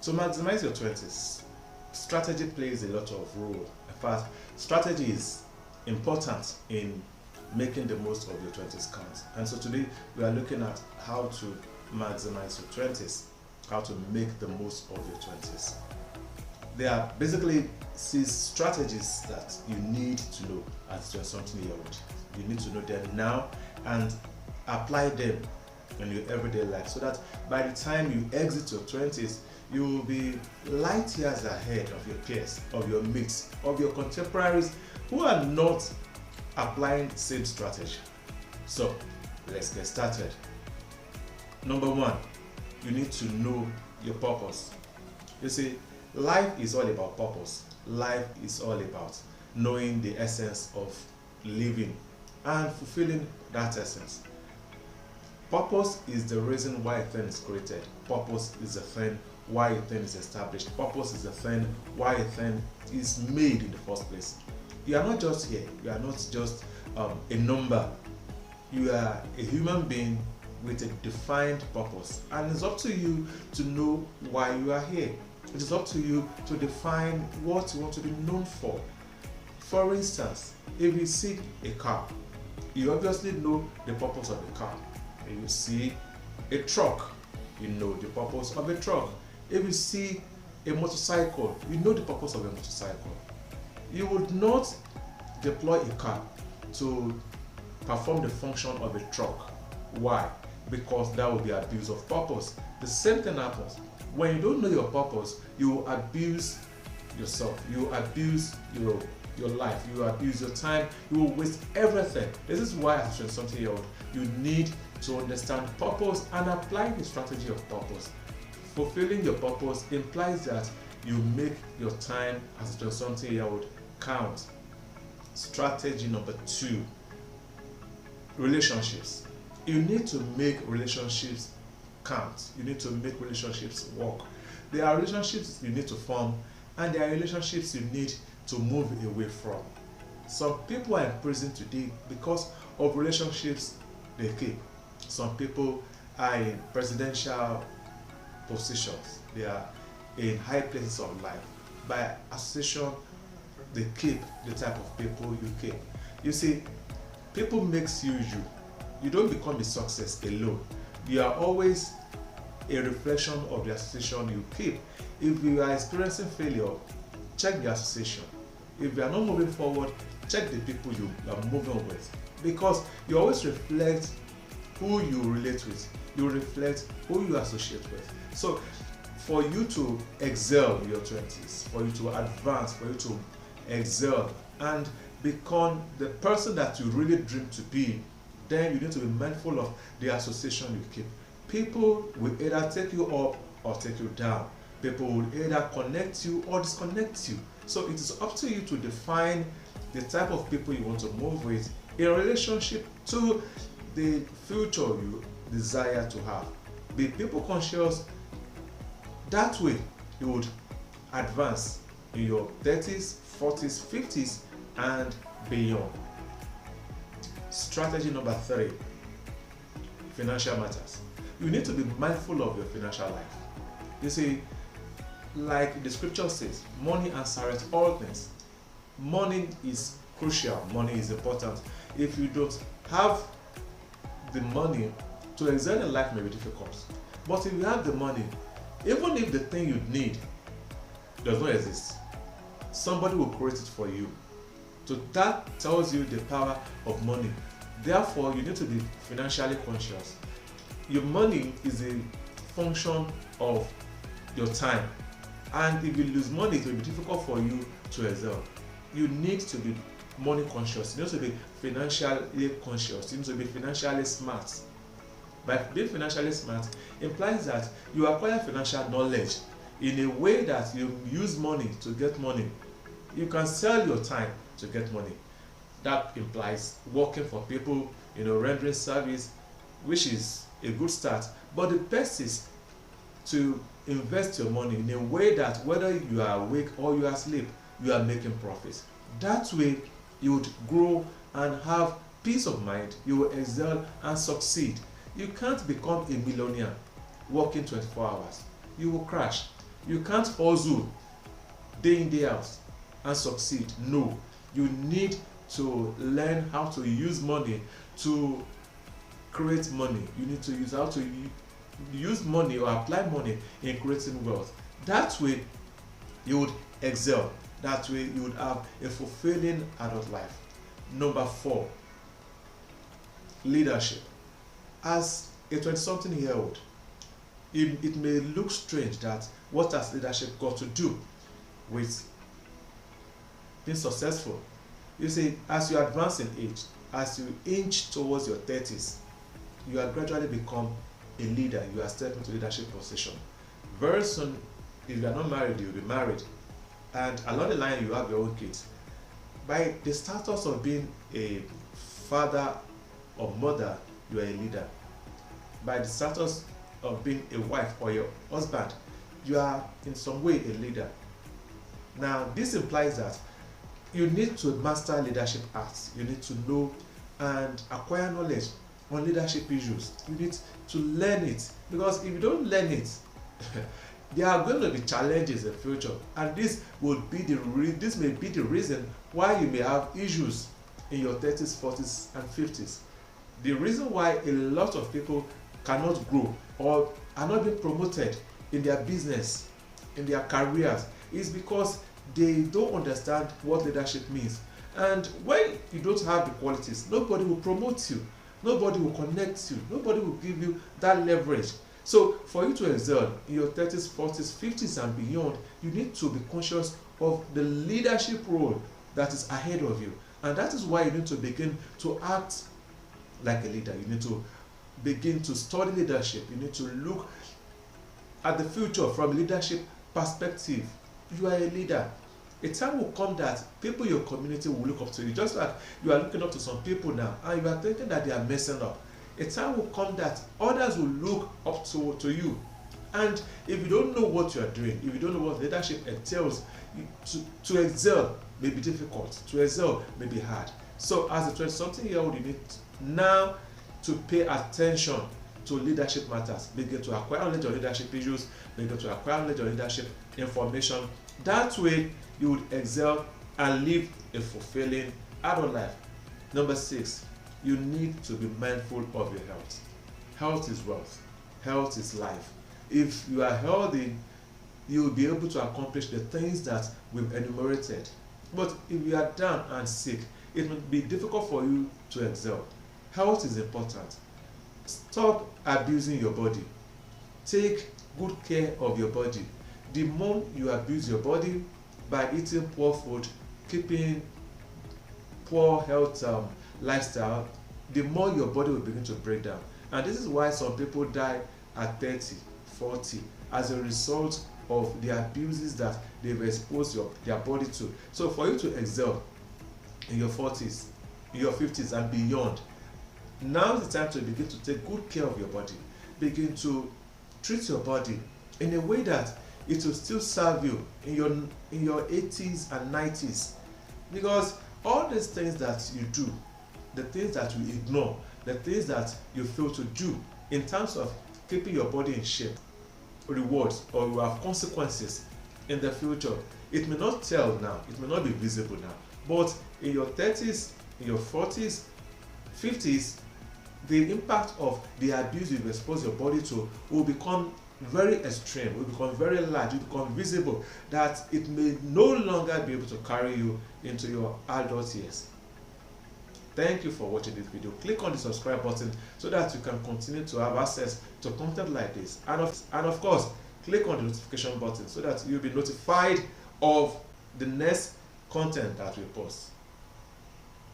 To maximize your 20s, strategy plays a lot of role. In fact, strategy is important in making the most of your 20s count. And so today we are looking at how to maximize your 20s, how to make the most of your 20s. There are basically 6 strategies that you need to know as a something year old. You need to know them now and apply them in your everyday life so that by the time you exit your 20s, you will be light years ahead of your peers, of your mates, of your contemporaries who are not applying the same strategy. So let's get started. Number 1, you need to know your purpose. You see, life is all about purpose. Life is all about knowing the essence of living and fulfilling that essence. Purpose is the reason why a thing is created. Purpose is the thing why a thing is established. Purpose is the thing why a thing is made in the first place. You are not just here. You are not just a number. You are a human being with a defined purpose, and it's up to you to know why you are here. It is up to you to define what you want to be known for. For instance, if you see a car, you obviously know the purpose of the car. If you see a truck, you know the purpose of a truck. If you see a motorcycle, you know the purpose of a motorcycle. You would not deploy a car to perform the function of a truck. Why? Because that would be abuse of purpose. The same thing happens. When you don't know your purpose, you abuse yourself, you abuse your life, you abuse your time, you will waste everything. This is why as a 20-something-year-old, you need to understand purpose and apply the strategy of purpose. Fulfilling your purpose implies that you make your time as a 20-something-year-old count. Strategy number 2, relationships. You need to make relationships count. You need to make relationships work. There are relationships you need to form, and there are relationships you need to move away from. Some people are in prison today because of relationships they keep. Some people are in presidential positions. They are in high places of life. By association, they keep the type of people you keep. You see, people makes you you. You don't become a success alone. You are always a reflection of the association you keep. If you are experiencing failure, check the association. If you are not moving forward, check the people you are moving with. Because you always reflect who you relate with. You reflect who you associate with. So for you to excel in your 20s, for you to advance, for you to excel and become the person that you really dream to be, then you need to be mindful of the association you keep. People will either take you up or take you down. People will either connect you or disconnect you. So it is up to you to define the type of people you want to move with in relationship to the future you desire to have. Be people conscious. That way you would advance in your 30s, 40s, 50s and beyond. Strategy number 3, financial matters. You need to be mindful of your financial life. You see, like the scripture says, money answereth all things. Money is crucial, money is important. If you don't have the money, to excel in life may be difficult. But if you have the money, even if the thing you need does not exist, somebody will create it for you. So that tells you the power of money. Therefore, you need to be financially conscious. Your money is a function of your time. And if you lose money, it will be difficult for you to excel. You need to be money conscious. You need to be financially conscious. You need to be financially smart. By being financially smart implies that you acquire financial knowledge in a way that you use money to get money. You can sell your time to get money. That implies working for people, rendering service, which is a good start. But the best is to invest your money in a way that whether you are awake or you are asleep, you are making profits. That way, you would grow and have peace of mind. You will excel and succeed. You can't become a millionaire working 24 hours. You will crash. You can't hustle day in, day out and succeed. No, you need to learn how to use money to create money. You need to use how to use money or apply money in creating wealth. That way you would excel. That way you would have a fulfilling adult life. Number 4, leadership. As a 20-something-year-old, it may look strange that what has leadership got to do with being successful. You see, as you advance in age, as you inch towards your 30s, you are gradually become a leader. You are stepping into leadership position. Very soon, if you are not married, you'll be married, and along the line you have your own kids. By the status of being a father or mother, you are a leader. By the status of being a wife or your husband, you are in some way a leader. Now, this implies that you need to master leadership arts. You need to know and acquire knowledge on leadership issues. You need to learn it, because if you don't learn it, there are going to be challenges in the future, and this may be the reason why you may have issues in your 30s, 40s, and 50s. The reason why a lot of people cannot grow or are not being promoted in their business, in their careers, is because they don't understand what leadership means. And when you don't have the qualities, nobody will promote you, nobody will connect you, nobody will give you that leverage. So for you to excel in your 30s, 40s, 50s and beyond, you need to be conscious of the leadership role that is ahead of you. And that is why you need to begin to act like a leader. You need to begin to study leadership. You need to look at the future from a leadership perspective. You are a leader. A time will come that people in your community will look up to you, just like you are looking up to some people now and you are thinking that they are messing up. A time will come that others will look up to you, and if you don't know what you are doing, if you don't know what leadership entails, to excel may be difficult, to excel may be hard. So as a 20-something-year-old, you need now to pay attention to leadership matters. Begin to acquire knowledge on leadership issues, begin to acquire knowledge on leadership information. That way you would excel and live a fulfilling adult life. Number 6, you need to be mindful of your health. Health is wealth. Health is life. If you are healthy, you will be able to accomplish the things that we've enumerated. But if you are down and sick, it will be difficult for you to excel. Health is important. Stop abusing your body. Take good care of your body. The more you abuse your body by eating poor food, keeping poor health lifestyle, the more your body will begin to break down. And this is why some people die at 30, 40 as a result of the abuses that they've exposed their body to. So for you to excel in your 40s, in your 50s and beyond, now is the time to begin to take good care of your body. Begin to treat your body in a way that it will still serve you in your 80s and 90s. Because all these things that you do, the things that you ignore, the things that you fail to do in terms of keeping your body in shape, rewards or will have consequences in the future. It may not tell now, it may not be visible now, but in your 30s, in your 40s, 50s, the impact of the abuse you've exposed your body to will become very extreme, will become very large, will become visible, that it may no longer be able to carry you into your adult years. Thank you for watching this video. Click on the subscribe button so that you can continue to have access to content like this, and of course click on the notification button so that you'll be notified of the next content that we post.